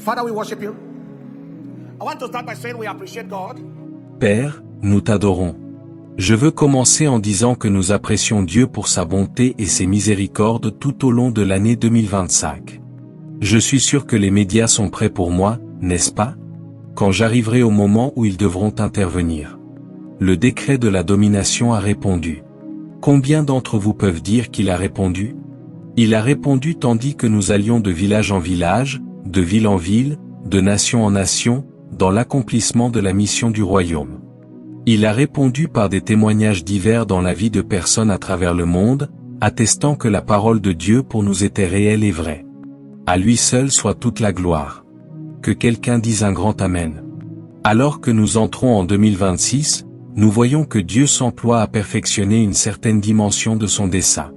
Father, we worship you. I want to start by saying we appreciate God. Père, nous t'adorons. Je veux commencer en disant que nous apprécions Dieu pour sa bonté et ses miséricordes tout au long de l'année 2025. Je suis sûr que les médias sont prêts pour moi, n'est-ce pas? Quand j'arriverai au moment où ils devront intervenir. Le décret de la domination a répondu. Combien d'entre vous peuvent dire qu'il a répondu? Il a répondu tandis que nous allions de village en village, de ville en ville, de nation en nation, dans l'accomplissement de la mission du royaume. Il a répondu par des témoignages divers dans la vie de personnes à travers le monde, attestant que la parole de Dieu pour nous était réelle et vraie. À lui seul soit toute la gloire. Que quelqu'un dise un grand Amen. Alors que nous entrons en 2026, nous voyons que Dieu s'emploie à perfectionner une certaine dimension de son dessein.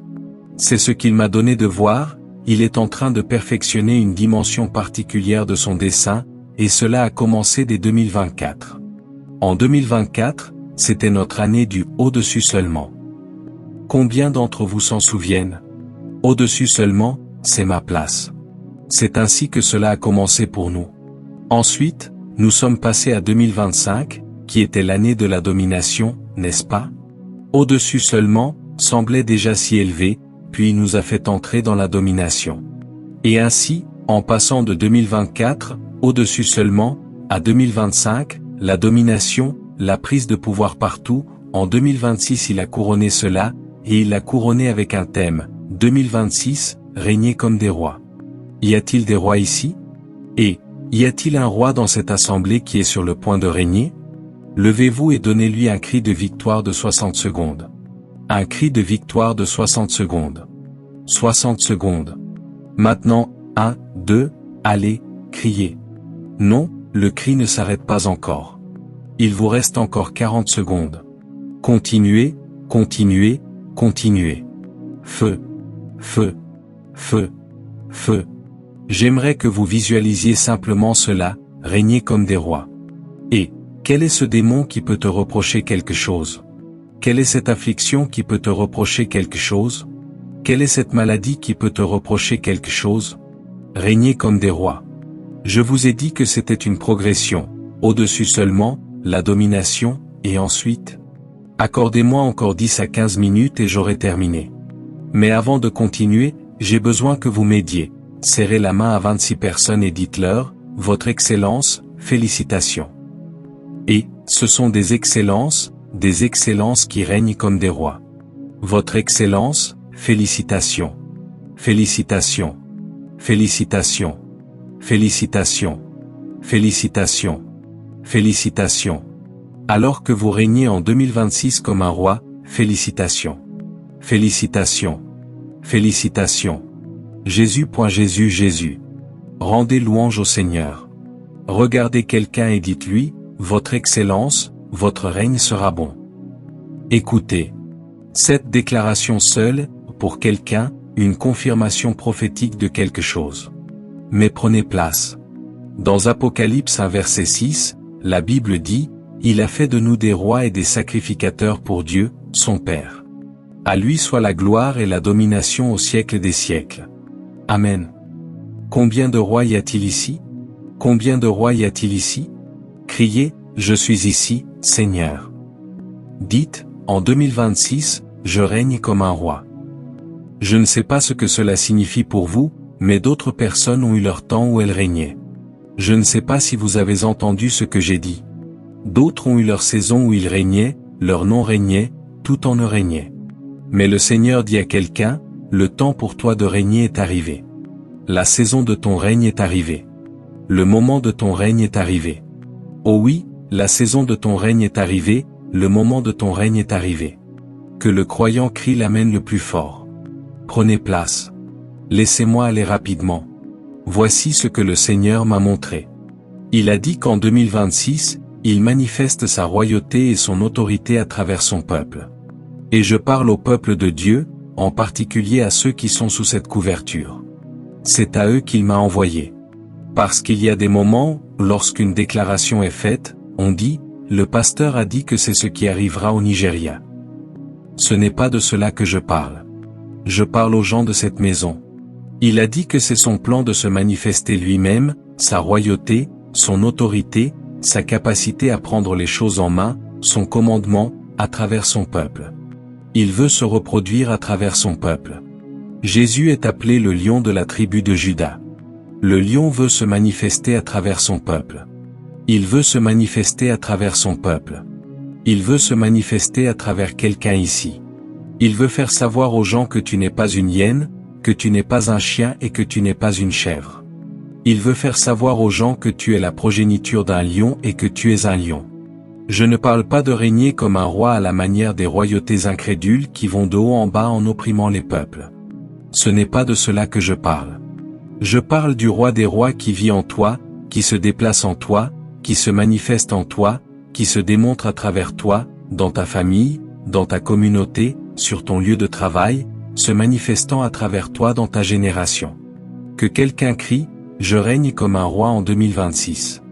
C'est ce qu'il m'a donné de voir, il est en train de perfectionner une dimension particulière de son dessein, et cela a commencé dès 2024. En 2024, c'était notre année du au-dessus seulement. Combien d'entre vous s'en souviennent? Au-dessus seulement, c'est ma place. C'est ainsi que cela a commencé pour nous. Ensuite, nous sommes passés à 2025, qui était l'année de la domination, n'est-ce pas? Au-dessus seulement, semblait déjà si élevé, puis il nous a fait entrer dans la domination. Et ainsi, en passant de 2024, au-dessus seulement, à 2025, la domination, la prise de pouvoir partout, en 2026 il a couronné cela, et il l'a couronné avec un thème, 2026, régner comme des rois. Y a-t-il des rois ici? Et, y a-t-il un roi dans cette assemblée qui est sur le point de régner? Levez-vous et donnez-lui un cri de victoire de 60 secondes. Un cri de victoire de 60 secondes. 60 secondes. Maintenant, 1, 2, allez, criez. Non, le cri ne s'arrête pas encore. Il vous reste encore 40 secondes. Continuez, continuez, continuez. Feu. Feu. Feu. Feu. J'aimerais que vous visualisiez simplement cela, régner comme des rois. Et, quel est ce démon qui peut te reprocher quelque chose? Quelle est cette affliction qui peut te reprocher quelque chose? Quelle est cette maladie qui peut te reprocher quelque chose? Régner comme des rois. Je vous ai dit que c'était une progression, au-dessus seulement, la domination, et ensuite? Accordez-moi encore 10 à 15 minutes et j'aurai terminé. Mais avant de continuer, j'ai besoin que vous m'aidiez. Serrez la main à 26 personnes et dites-leur, Votre Excellence, félicitations. Et, ce sont des excellences qui règnent comme des rois. Votre Excellence, félicitations. Félicitations. Félicitations. Félicitations. Félicitations. Félicitations. Alors que vous régnez en 2026 comme un roi, félicitations. Félicitations. Félicitations. Jésus. Jésus. Jésus. Rendez louange au Seigneur. Regardez quelqu'un et dites-lui, Votre Excellence, votre règne sera bon. Écoutez. Cette déclaration seule, pour quelqu'un, une confirmation prophétique de quelque chose. Mais prenez place. Dans Apocalypse 1 verset 6, la Bible dit, Il a fait de nous des rois et des sacrificateurs pour Dieu, son Père. À lui soit la gloire et la domination au siècle des siècles. Amen. Combien de rois y a-t-il ici? Combien de rois y a-t-il ici? Criez, je suis ici, Seigneur. Dites, en 2026, je règne comme un roi. Je ne sais pas ce que cela signifie pour vous, mais d'autres personnes ont eu leur temps où elles régnaient. Je ne sais pas si vous avez entendu ce que j'ai dit. D'autres ont eu leur saison où ils régnaient, leur nom régnait, tout en eux régnait. Mais le Seigneur dit à quelqu'un, le temps pour toi de régner est arrivé. La saison de ton règne est arrivée. Le moment de ton règne est arrivé. Oh oui, la saison de ton règne est arrivée, le moment de ton règne est arrivé. Que le croyant crie l'amen le plus fort. Prenez place. Laissez-moi aller rapidement. Voici ce que le Seigneur m'a montré. Il a dit qu'en 2026, il manifeste sa royauté et son autorité à travers son peuple. Et je parle au peuple de Dieu, en particulier à ceux qui sont sous cette couverture. C'est à eux qu'il m'a envoyé. Parce qu'il y a des moments, lorsqu'une déclaration est faite, on dit, le pasteur a dit que c'est ce qui arrivera au Nigeria. Ce n'est pas de cela que je parle. Je parle aux gens de cette maison. Il a dit que c'est son plan de se manifester lui-même, sa royauté, son autorité, sa capacité à prendre les choses en main, son commandement, à travers son peuple. Il veut se reproduire à travers son peuple. Jésus est appelé le lion de la tribu de Juda. Le lion veut se manifester à travers son peuple. Il veut se manifester à travers son peuple. Il veut se manifester à travers quelqu'un ici. Il veut faire savoir aux gens que tu n'es pas une hyène, que tu n'es pas un chien et que tu n'es pas une chèvre. Il veut faire savoir aux gens que tu es la progéniture d'un lion et que tu es un lion. Je ne parle pas de régner comme un roi à la manière des royautés incrédules qui vont de haut en bas en opprimant les peuples. Ce n'est pas de cela que je parle. Je parle du roi des rois qui vit en toi, qui se déplace en toi, qui se manifeste en toi, qui se démontre à travers toi, dans ta famille, dans ta communauté, sur ton lieu de travail, se manifestant à travers toi dans ta génération. Que quelqu'un crie, je règne comme un roi en 2026.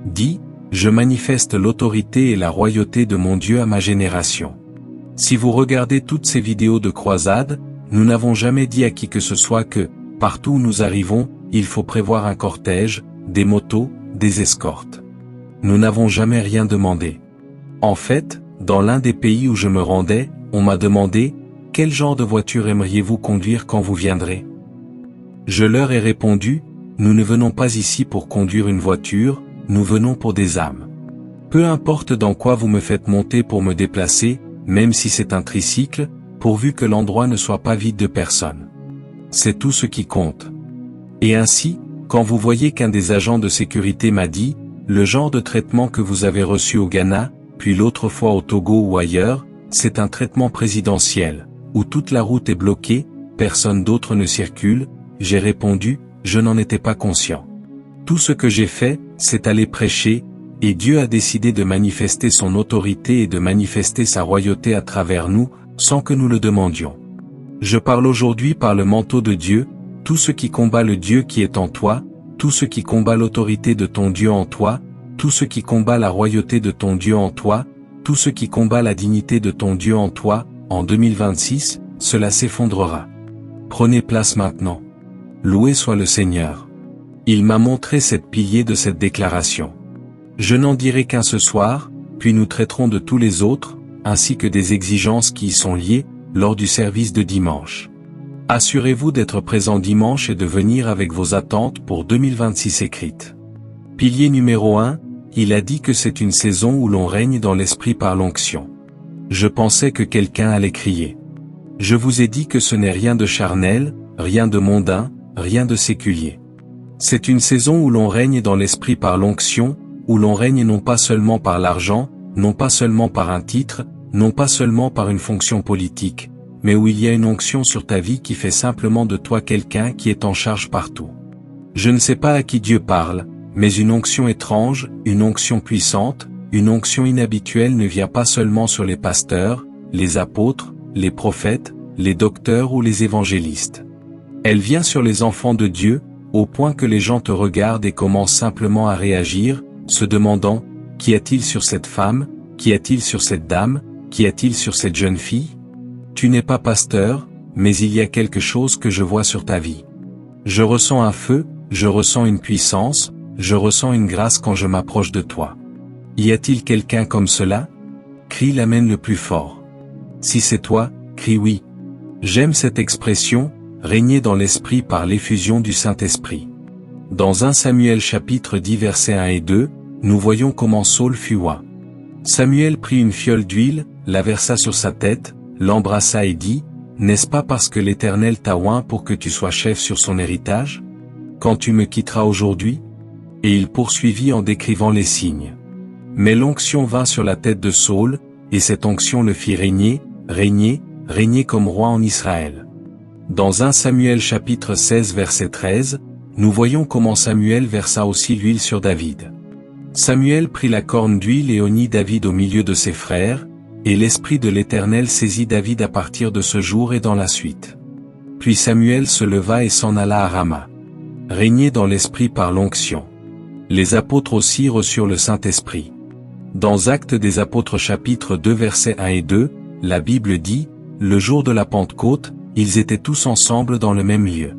Dis, je manifeste l'autorité et la royauté de mon Dieu à ma génération. Si vous regardez toutes ces vidéos de croisade, nous n'avons jamais dit à qui que ce soit que, partout où nous arrivons, il faut prévoir un cortège, des motos, des escortes. Nous n'avons jamais rien demandé. En fait, dans l'un des pays où je me rendais, on m'a demandé, quel genre de voiture aimeriez-vous conduire quand vous viendrez? Je leur ai répondu, nous ne venons pas ici pour conduire une voiture, nous venons pour des âmes. Peu importe dans quoi vous me faites monter pour me déplacer, même si c'est un tricycle, pourvu que l'endroit ne soit pas vide de personnes. C'est tout ce qui compte. Et ainsi, quand vous voyez qu'un des agents de sécurité m'a dit, le genre de traitement que vous avez reçu au Ghana, puis l'autre fois au Togo ou ailleurs, c'est un traitement présidentiel, où toute la route est bloquée, personne d'autre ne circule, j'ai répondu, je n'en étais pas conscient. Tout ce que j'ai fait, c'est aller prêcher, et Dieu a décidé de manifester son autorité et de manifester sa royauté à travers nous, sans que nous le demandions. Je parle aujourd'hui par le manteau de Dieu, tout ce qui combat le Dieu qui est en toi, tout ce qui combat l'autorité de ton Dieu en toi, tout ce qui combat la royauté de ton Dieu en toi, tout ce qui combat la dignité de ton Dieu en toi, en 2026, cela s'effondrera. Prenez place maintenant. Loué soit le Seigneur. Il m'a montré cette pilier de cette déclaration. Je n'en dirai qu'un ce soir, puis nous traiterons de tous les autres, ainsi que des exigences qui y sont liées, lors du service de dimanche. Assurez-vous d'être présent dimanche et de venir avec vos attentes pour 2026 écrites. Pilier numéro 1, il a dit que c'est une saison où l'on règne dans l'esprit par l'onction. Je pensais que quelqu'un allait crier. Je vous ai dit que ce n'est rien de charnel, rien de mondain, rien de séculier. C'est une saison où l'on règne dans l'esprit par l'onction, où l'on règne non pas seulement par l'argent, non pas seulement par un titre, non pas seulement par une fonction politique, mais où il y a une onction sur ta vie qui fait simplement de toi quelqu'un qui est en charge partout. Je ne sais pas à qui Dieu parle, mais une onction étrange, une onction puissante, une onction inhabituelle ne vient pas seulement sur les pasteurs, les apôtres, les prophètes, les docteurs ou les évangélistes. Elle vient sur les enfants de Dieu, au point que les gens te regardent et commencent simplement à réagir, se demandant, qu'y a-t-il sur cette femme, qu'y a-t-il sur cette dame, qu'y a-t-il sur cette jeune fille? Tu n'es pas pasteur, mais il y a quelque chose que je vois sur ta vie. Je ressens un feu, je ressens une puissance, je ressens une grâce quand je m'approche de toi. Y a-t-il quelqu'un comme cela? Crie l'amen le plus fort. Si c'est toi, crie oui. J'aime cette expression, régner dans l'esprit par l'effusion du Saint-Esprit. Dans 1 Samuel chapitre 10 versets 1 et 2, nous voyons comment Saul fut oint. Samuel prit une fiole d'huile, la versa sur sa tête, l'embrassa et dit, « N'est-ce pas parce que l'Éternel t'a oint pour que tu sois chef sur son héritage? Quand tu me quitteras aujourd'hui ?» Et il poursuivit en décrivant les signes. Mais l'onction vint sur la tête de Saul, et cette onction le fit régner, régner, régner comme roi en Israël. Dans 1 Samuel chapitre 16 verset 13, nous voyons comment Samuel versa aussi l'huile sur David. Samuel prit la corne d'huile et oignit David au milieu de ses frères, et l'Esprit de l'Éternel saisit David à partir de ce jour et dans la suite. Puis Samuel se leva et s'en alla à Rama. Régner dans l'Esprit par l'onction. Les apôtres aussi reçurent le Saint-Esprit. Dans Actes des Apôtres chapitre 2 versets 1 et 2, la Bible dit, « Le jour de la Pentecôte, ils étaient tous ensemble dans le même lieu.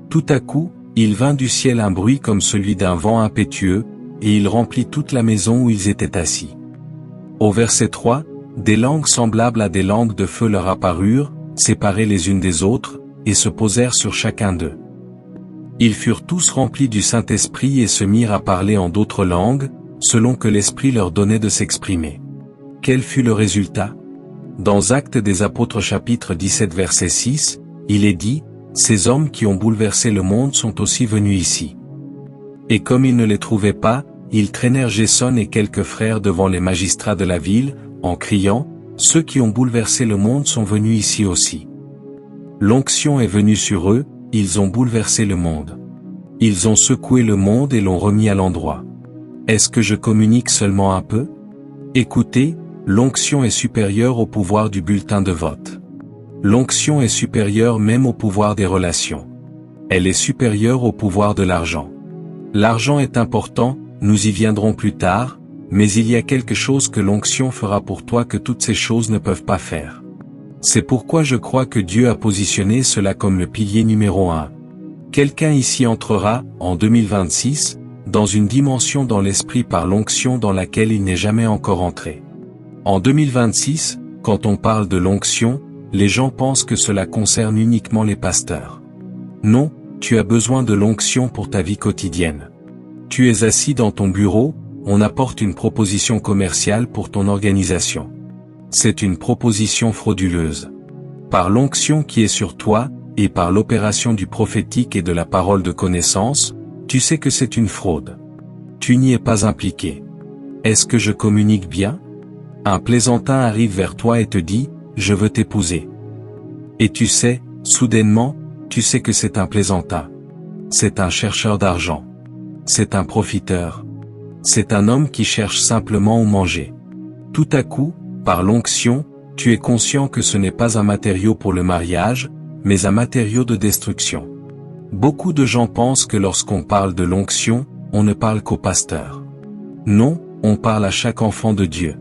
Tout à coup, Il vint du ciel un bruit comme celui d'un vent impétueux, et il remplit toute la maison où ils étaient assis. Au verset 3, des langues semblables à des langues de feu leur apparurent, séparées les unes des autres, et se posèrent sur chacun d'eux. Ils furent tous remplis du Saint-Esprit et se mirent à parler en d'autres langues, selon que l'Esprit leur donnait de s'exprimer. Quel fut le résultat? Dans Actes des Apôtres chapitre 17 verset 6, il est dit, « Ces hommes qui ont bouleversé le monde sont aussi venus ici. » Et comme ils ne les trouvaient pas, ils traînèrent Jason et quelques frères devant les magistrats de la ville, en criant, « Ceux qui ont bouleversé le monde sont venus ici aussi. » L'onction est venue sur eux, ils ont bouleversé le monde. Ils ont secoué le monde et l'ont remis à l'endroit. Est-ce que je communique seulement un peu? Écoutez, l'onction est supérieure au pouvoir du bulletin de vote. L'onction est supérieure même au pouvoir des relations. Elle est supérieure au pouvoir de l'argent. L'argent est important, nous y viendrons plus tard, mais il y a quelque chose que l'onction fera pour toi que toutes ces choses ne peuvent pas faire. C'est pourquoi je crois que Dieu a positionné cela comme le pilier numéro 1. Quelqu'un ici entrera, en 2026, dans une dimension dans l'esprit par l'onction dans laquelle il n'est jamais encore entré. En 2026, quand on parle de l'onction, les gens pensent que cela concerne uniquement les pasteurs. Non, tu as besoin de l'onction pour ta vie quotidienne. Tu es assis dans ton bureau, on apporte une proposition commerciale pour ton organisation. C'est une proposition frauduleuse. Par l'onction qui est sur toi, et par l'opération du prophétique et de la parole de connaissance, tu sais que c'est une fraude. Tu n'y es pas impliqué. Est-ce que je communique bien? Un plaisantin arrive vers toi et te dit, « Je veux t'épouser. » Et tu sais, soudainement, tu sais que c'est un plaisantin. C'est un chercheur d'argent. C'est un profiteur. C'est un homme qui cherche simplement où manger. Tout à coup, par l'onction, tu es conscient que ce n'est pas un matériau pour le mariage, mais un matériau de destruction. Beaucoup de gens pensent que lorsqu'on parle de l'onction, on ne parle qu'au pasteur. Non, on parle à chaque enfant de Dieu.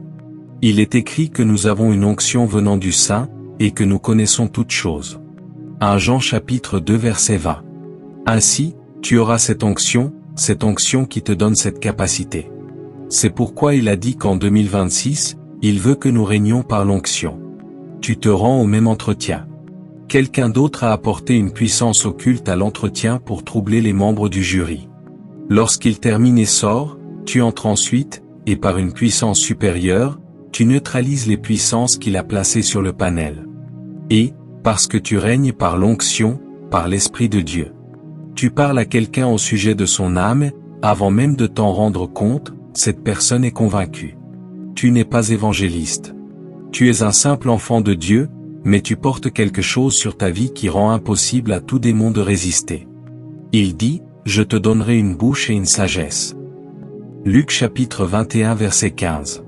Il est écrit que nous avons une onction venant du Saint, et que nous connaissons toutes choses. 1 Jean chapitre 2 verset 20. Ainsi, tu auras cette onction qui te donne cette capacité. C'est pourquoi il a dit qu'en 2026, il veut que nous régnions par l'onction. Tu te rends au même entretien. Quelqu'un d'autre a apporté une puissance occulte à l'entretien pour troubler les membres du jury. Lorsqu'il termine et sort, tu entres ensuite, et par une puissance supérieure, tu neutralises les puissances qu'il a placées sur le panel. Et, parce que tu règnes par l'onction, par l'Esprit de Dieu. Tu parles à quelqu'un au sujet de son âme, avant même de t'en rendre compte, cette personne est convaincue. Tu n'es pas évangéliste. Tu es un simple enfant de Dieu, mais tu portes quelque chose sur ta vie qui rend impossible à tout démon de résister. Il dit, « Je te donnerai une bouche et une sagesse. » Luc chapitre 21 verset 15.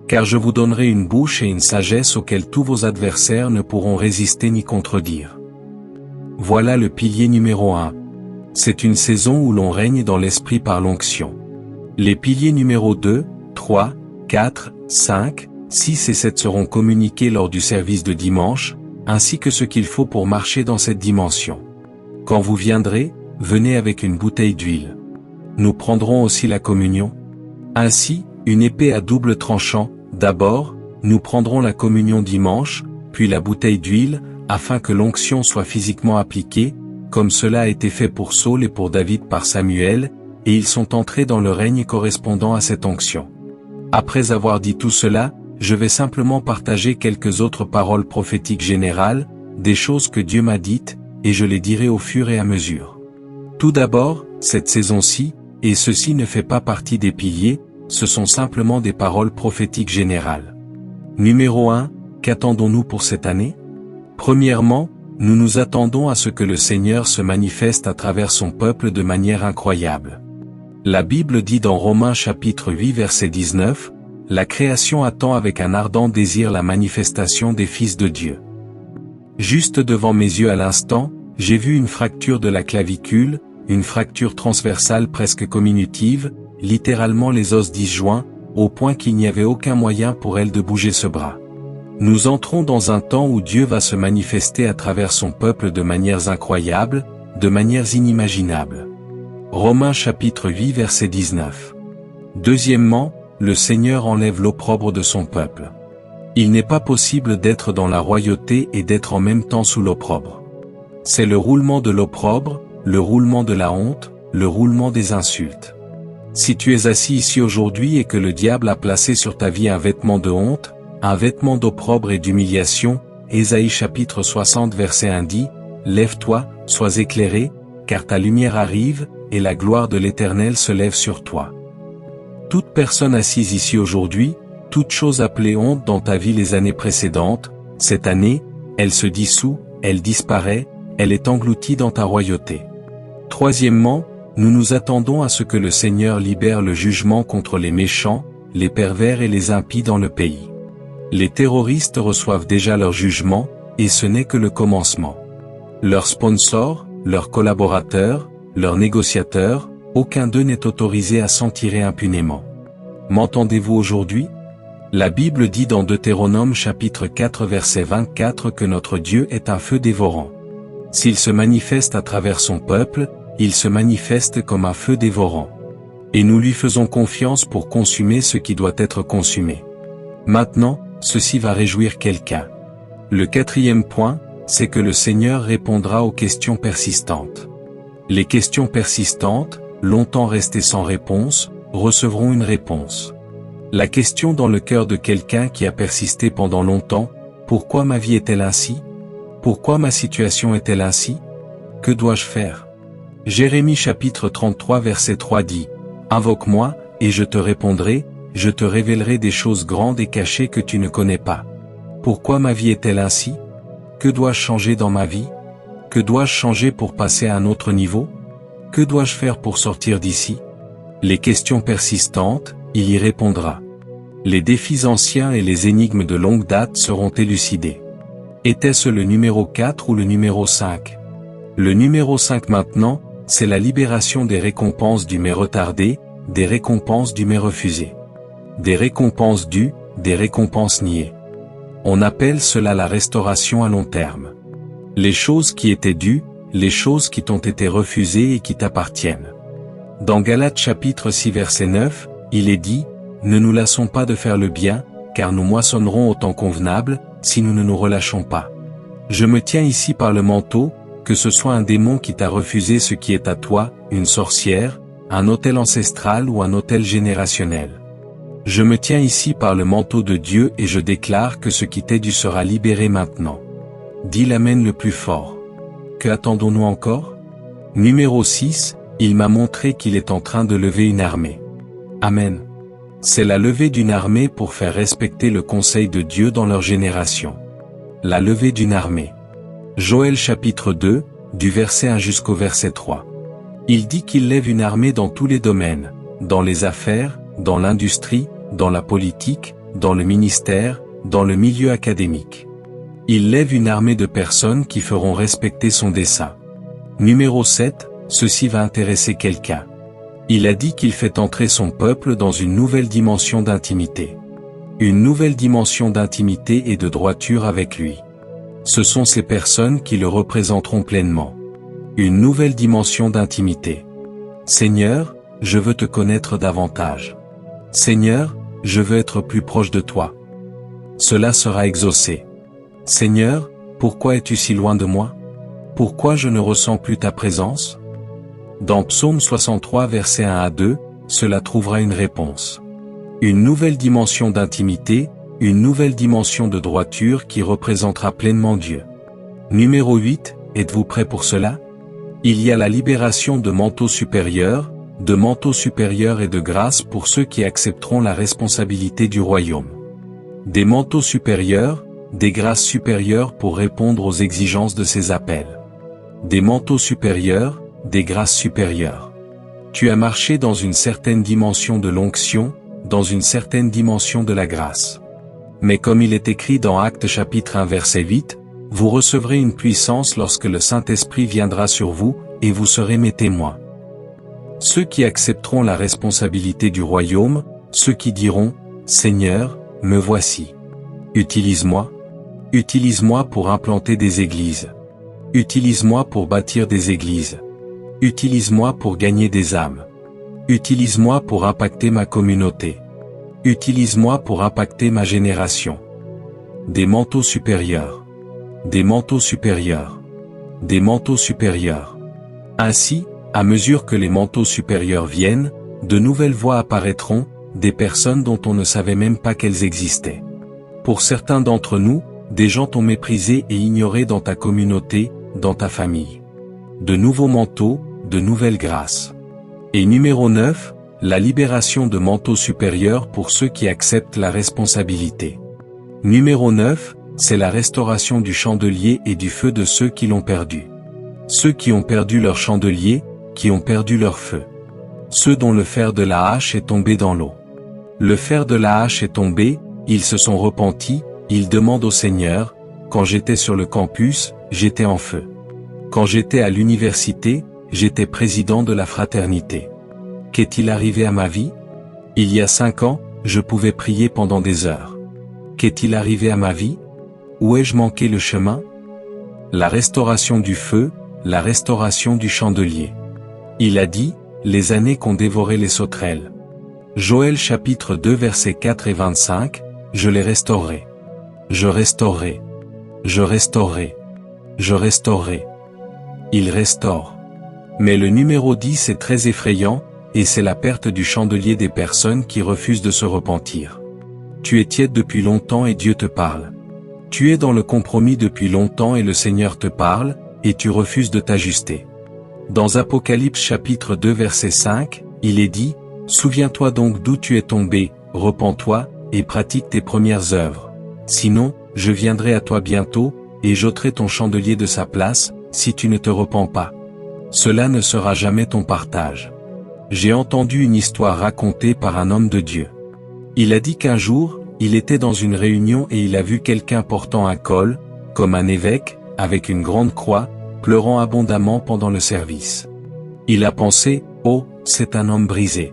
Car je vous donnerai une bouche et une sagesse auxquelles tous vos adversaires ne pourront résister ni contredire. Voilà le pilier numéro 1. C'est une saison où l'on règne dans l'esprit par l'onction. Les piliers numéro 2, 3, 4, 5, 6 et 7 seront communiqués lors du service de dimanche, ainsi que ce qu'il faut pour marcher dans cette dimension. Quand vous viendrez, venez avec une bouteille d'huile. Nous prendrons aussi la communion. Ainsi, une épée à double tranchant, d'abord, nous prendrons la communion dimanche, puis la bouteille d'huile, afin que l'onction soit physiquement appliquée, comme cela a été fait pour Saul et pour David par Samuel, et ils sont entrés dans le règne correspondant à cette onction. Après avoir dit tout cela, je vais simplement partager quelques autres paroles prophétiques générales, des choses que Dieu m'a dites, et je les dirai au fur et à mesure. Tout d'abord, cette saison-ci, et ceci ne fait pas partie des piliers, ce sont simplement des paroles prophétiques générales. Numéro 1, qu'attendons-nous pour cette année? Premièrement, nous nous attendons à ce que le Seigneur se manifeste à travers son peuple de manière incroyable. La Bible dit dans Romains chapitre 8 verset 19, « La création attend avec un ardent désir la manifestation des fils de Dieu. » Juste devant mes yeux à l'instant, j'ai vu une fracture de la clavicule, une fracture transversale presque comminutive, littéralement les os disjoints, au point qu'il n'y avait aucun moyen pour elle de bouger ce bras. Nous entrons dans un temps où Dieu va se manifester à travers son peuple de manières incroyables, de manières inimaginables. Romains chapitre 8 verset 19. Deuxièmement, le Seigneur enlève l'opprobre de son peuple. Il n'est pas possible d'être dans la royauté et d'être en même temps sous l'opprobre. C'est le roulement de l'opprobre, le roulement de la honte, le roulement des insultes. Si tu es assis ici aujourd'hui et que le diable a placé sur ta vie un vêtement de honte, un vêtement d'opprobre et d'humiliation, Ésaïe chapitre 60 verset 1 dit, « Lève-toi, sois éclairé, car ta lumière arrive, et la gloire de l'Éternel se lève sur toi. » Toute personne assise ici aujourd'hui, toute chose appelée honte dans ta vie les années précédentes, cette année, elle se dissout, elle disparaît, elle est engloutie dans ta royauté. Troisièmement, nous nous attendons à ce que le Seigneur libère le jugement contre les méchants, les pervers et les impies dans le pays. Les terroristes reçoivent déjà leur jugement, et ce n'est que le commencement. Leurs sponsors, leurs collaborateurs, leurs négociateurs, aucun d'eux n'est autorisé à s'en tirer impunément. M'entendez-vous aujourd'hui? La Bible dit dans Deutéronome chapitre 4 verset 24 que notre Dieu est un feu dévorant. S'il se manifeste à travers son peuple, il se manifeste comme un feu dévorant. Et nous lui faisons confiance pour consumer ce qui doit être consumé. Maintenant, ceci va réjouir quelqu'un. Le quatrième point, c'est que le Seigneur répondra aux questions persistantes. Les questions persistantes, longtemps restées sans réponse, recevront une réponse. La question dans le cœur de quelqu'un qui a persisté pendant longtemps, pourquoi ma vie est-elle ainsi? Pourquoi ma situation est-elle ainsi? Que dois-je faire? Jérémie chapitre 33 verset 3 dit, « Invoque-moi, et je te répondrai, je te révélerai des choses grandes et cachées que tu ne connais pas. » Pourquoi ma vie est-elle ainsi? Que dois-je changer dans ma vie? Que dois-je changer pour passer à un autre niveau? Que dois-je faire pour sortir d'ici? Les questions persistantes, il y répondra. Les défis anciens et les énigmes de longue date seront élucidés. Était-ce le numéro 4 ou le numéro 5? Le numéro 5 maintenant, c'est la libération des récompenses dues mais retardées, des récompenses dues mais refusées. Des récompenses dues, des récompenses niées. On appelle cela la restauration à long terme. Les choses qui étaient dues, les choses qui t'ont été refusées et qui t'appartiennent. Dans Galates chapitre 6 verset 9, il est dit, « Ne nous lassons pas de faire le bien, car nous moissonnerons au temps convenable, si nous ne nous relâchons pas. » Je me tiens ici par le manteau, que ce soit un démon qui t'a refusé ce qui est à toi, une sorcière, un autel ancestral ou un autel générationnel. Je me tiens ici par le manteau de Dieu et je déclare que ce qui t'est dû sera libéré maintenant. Dis l'amen le plus fort. Que attendons-nous encore? Numéro 6, il m'a montré qu'il est en train de lever une armée. Amen. C'est la levée d'une armée pour faire respecter le conseil de Dieu dans leur génération. La levée d'une armée. Joël chapitre 2, du verset 1 jusqu'au verset 3. Il dit qu'il lève une armée dans tous les domaines, dans les affaires, dans l'industrie, dans la politique, dans le ministère, dans le milieu académique. Il lève une armée de personnes qui feront respecter son dessein. Numéro 7, ceci va intéresser quelqu'un. Il a dit qu'il fait entrer son peuple dans une nouvelle dimension d'intimité. Une nouvelle dimension d'intimité et de droiture avec lui. Ce sont ces personnes qui le représenteront pleinement. Une nouvelle dimension d'intimité. Seigneur, je veux te connaître davantage. Seigneur, je veux être plus proche de toi. Cela sera exaucé. Seigneur, pourquoi es-tu si loin de moi? Pourquoi je ne ressens plus ta présence? Dans Psaume 63 versets 1 à 2, cela trouvera une réponse. Une nouvelle dimension d'intimité, une nouvelle dimension de droiture qui représentera pleinement Dieu. Numéro 8, êtes-vous prêts pour cela? Il y a la libération de manteaux supérieurs et de grâce pour ceux qui accepteront la responsabilité du royaume. Des manteaux supérieurs, des grâces supérieures pour répondre aux exigences de ces appels. Des manteaux supérieurs, des grâces supérieures. Tu as marché dans une certaine dimension de l'onction, dans une certaine dimension de la grâce. Mais comme il est écrit dans Actes chapitre 1 verset 8, vous recevrez une puissance lorsque le Saint-Esprit viendra sur vous, et vous serez mes témoins. Ceux qui accepteront la responsabilité du royaume, ceux qui diront, Seigneur, me voici. Utilise-moi. Utilise-moi pour implanter des églises. Utilise-moi pour bâtir des églises. Utilise-moi pour gagner des âmes. Utilise-moi pour impacter ma communauté. Utilise-moi pour impacter ma génération. Des manteaux supérieurs. Des manteaux supérieurs. Des manteaux supérieurs. Ainsi, à mesure que les manteaux supérieurs viennent, de nouvelles voix apparaîtront, des personnes dont on ne savait même pas qu'elles existaient. Pour certains d'entre nous, des gens t'ont méprisé et ignoré dans ta communauté, dans ta famille. De nouveaux manteaux, de nouvelles grâces. Et numéro 9, la libération de manteaux supérieurs pour ceux qui acceptent la responsabilité. Numéro 9, c'est la restauration du chandelier et du feu de ceux qui l'ont perdu. Ceux qui ont perdu leur chandelier, qui ont perdu leur feu. Ceux dont le fer de la hache est tombé dans l'eau. Le fer de la hache est tombé, ils se sont repentis, ils demandent au Seigneur, quand j'étais sur le campus, j'étais en feu. Quand j'étais à l'université, j'étais président de la fraternité. Qu'est-il arrivé à ma vie? Il y a 5 ans, je pouvais prier pendant des heures. Qu'est-il arrivé à ma vie? Où ai-je manqué le chemin? La restauration du feu, la restauration du chandelier. Il a dit, les années qu'ont dévoré les sauterelles. Joël chapitre 2 versets 4 et 25, je les restaurerai. Je restaurerai. Je restaurerai. Je restaurerai. Il restaure. Mais le numéro 10 est très effrayant, et c'est la perte du chandelier des personnes qui refusent de se repentir. Tu es tiède depuis longtemps et Dieu te parle. Tu es dans le compromis depuis longtemps et le Seigneur te parle, et tu refuses de t'ajuster. Dans Apocalypse chapitre 2 verset 5, il est dit, « Souviens-toi donc d'où tu es tombé, repens-toi, et pratique tes premières œuvres. Sinon, je viendrai à toi bientôt, et j'ôterai ton chandelier de sa place, si tu ne te repens pas. » Cela ne sera jamais ton partage. J'ai entendu une histoire racontée par un homme de Dieu. Il a dit qu'un jour, il était dans une réunion et il a vu quelqu'un portant un col, comme un évêque, avec une grande croix, pleurant abondamment pendant le service. Il a pensé, « Oh, c'est un homme brisé. »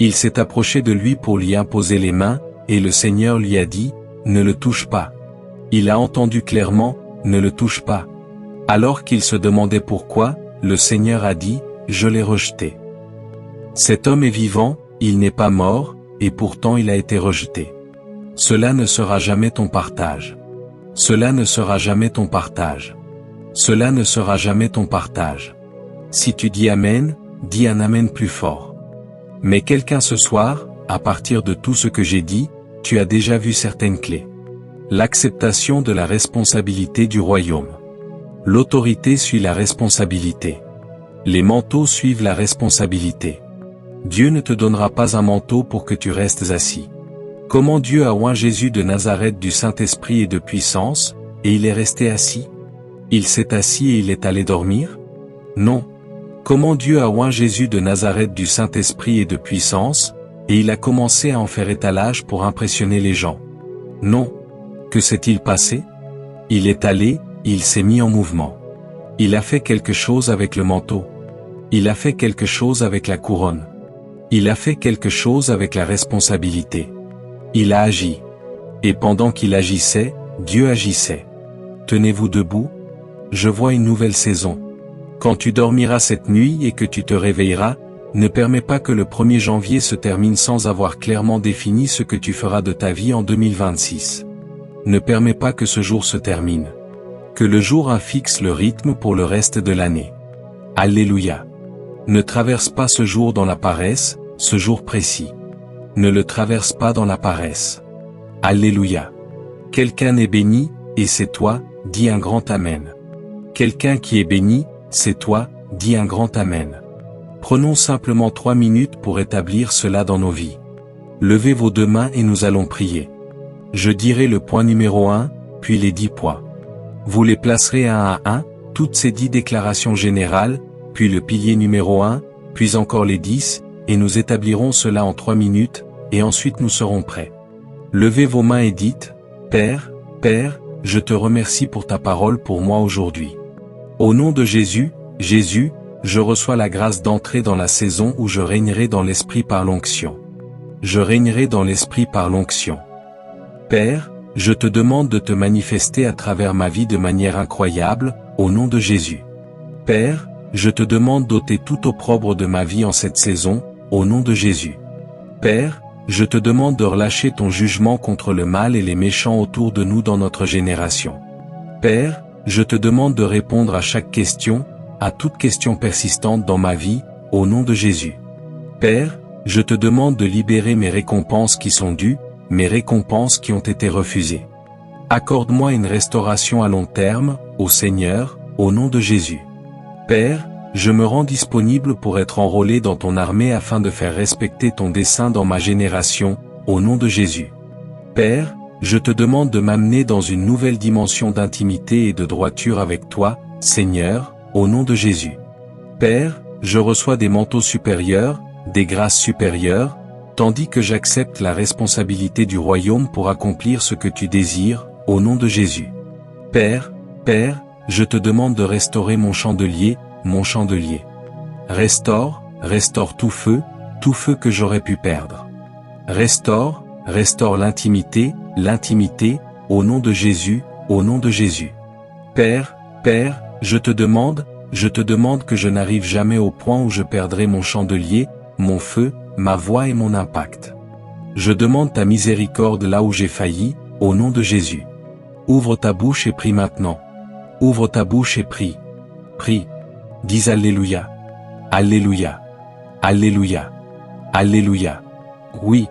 Il s'est approché de lui pour lui imposer les mains, et le Seigneur lui a dit, « Ne le touche pas. » Il a entendu clairement, « Ne le touche pas. » Alors qu'il se demandait pourquoi, le Seigneur a dit, « Je l'ai rejeté. » Cet homme est vivant, il n'est pas mort, et pourtant il a été rejeté. Cela ne sera jamais ton partage. Cela ne sera jamais ton partage. Cela ne sera jamais ton partage. Si tu dis Amen, dis un Amen plus fort. Mais quelqu'un ce soir, à partir de tout ce que j'ai dit, tu as déjà vu certaines clés. L'acceptation de la responsabilité du royaume. L'autorité suit la responsabilité. Les manteaux suivent la responsabilité. Dieu ne te donnera pas un manteau pour que tu restes assis. Comment Dieu a oint Jésus de Nazareth du Saint-Esprit et de puissance, et il est resté assis? Il s'est assis et il est allé dormir? Non. Comment Dieu a oint Jésus de Nazareth du Saint-Esprit et de puissance, et il a commencé à en faire étalage pour impressionner les gens? Non. Que s'est-il passé? Il est allé, il s'est mis en mouvement. Il a fait quelque chose avec le manteau. Il a fait quelque chose avec la couronne. Il a fait quelque chose avec la responsabilité. Il a agi. Et pendant qu'il agissait, Dieu agissait. Tenez-vous debout. Je vois une nouvelle saison. Quand tu dormiras cette nuit et que tu te réveilleras, ne permets pas que le 1er janvier se termine sans avoir clairement défini ce que tu feras de ta vie en 2026. Ne permets pas que ce jour se termine. Que le jour 1 fixe le rythme pour le reste de l'année. Alléluia. Ne traverse pas ce jour dans la paresse, ce jour précis. Ne le traverse pas dans la paresse. Alléluia. Quelqu'un est béni, et c'est toi, dis un grand Amen. Quelqu'un qui est béni, c'est toi, dis un grand Amen. Prenons simplement 3 minutes pour établir cela dans nos vies. Levez vos 2 mains et nous allons prier. Je dirai le point numéro 1, puis les 10 points. Vous les placerez un à un, toutes ces 10 déclarations générales, puis le pilier numéro 1, puis encore les 10, et nous établirons cela en 3 minutes, et ensuite nous serons prêts. Levez vos mains et dites, Père, Père, je te remercie pour ta parole pour moi aujourd'hui. Au nom de Jésus, Jésus, je reçois la grâce d'entrer dans la saison où je régnerai dans l'esprit par l'onction. Je régnerai dans l'esprit par l'onction. Père, je te demande de te manifester à travers ma vie de manière incroyable, au nom de Jésus. Père, je te demande d'ôter tout opprobre de ma vie en cette saison, au nom de Jésus. Père, je te demande de relâcher ton jugement contre le mal et les méchants autour de nous dans notre génération. Père, je te demande de répondre à chaque question, à toute question persistante dans ma vie, au nom de Jésus. Père, je te demande de libérer mes récompenses qui sont dues, mes récompenses qui ont été refusées. Accorde-moi une restauration à long terme, ô Seigneur, au nom de Jésus. Père, je me rends disponible pour être enrôlé dans ton armée afin de faire respecter ton dessein dans ma génération, au nom de Jésus. Père, je te demande de m'amener dans une nouvelle dimension d'intimité et de droiture avec toi, Seigneur, au nom de Jésus. Père, je reçois des manteaux supérieurs, des grâces supérieures, tandis que j'accepte la responsabilité du royaume pour accomplir ce que tu désires, au nom de Jésus. Père, je te demande de restaurer mon chandelier, mon chandelier. Restaure tout feu que j'aurais pu perdre. Restaure l'intimité, au nom de Jésus, au nom de Jésus. Père, je te demande que je n'arrive jamais au point où je perdrai mon chandelier, mon feu, ma voix et mon impact. Je demande ta miséricorde là où j'ai failli, au nom de Jésus. Ouvre ta bouche et prie maintenant. Ouvre ta bouche et prie. Prie. Dis Alléluia. Alléluia. Alléluia. Alléluia. Oui.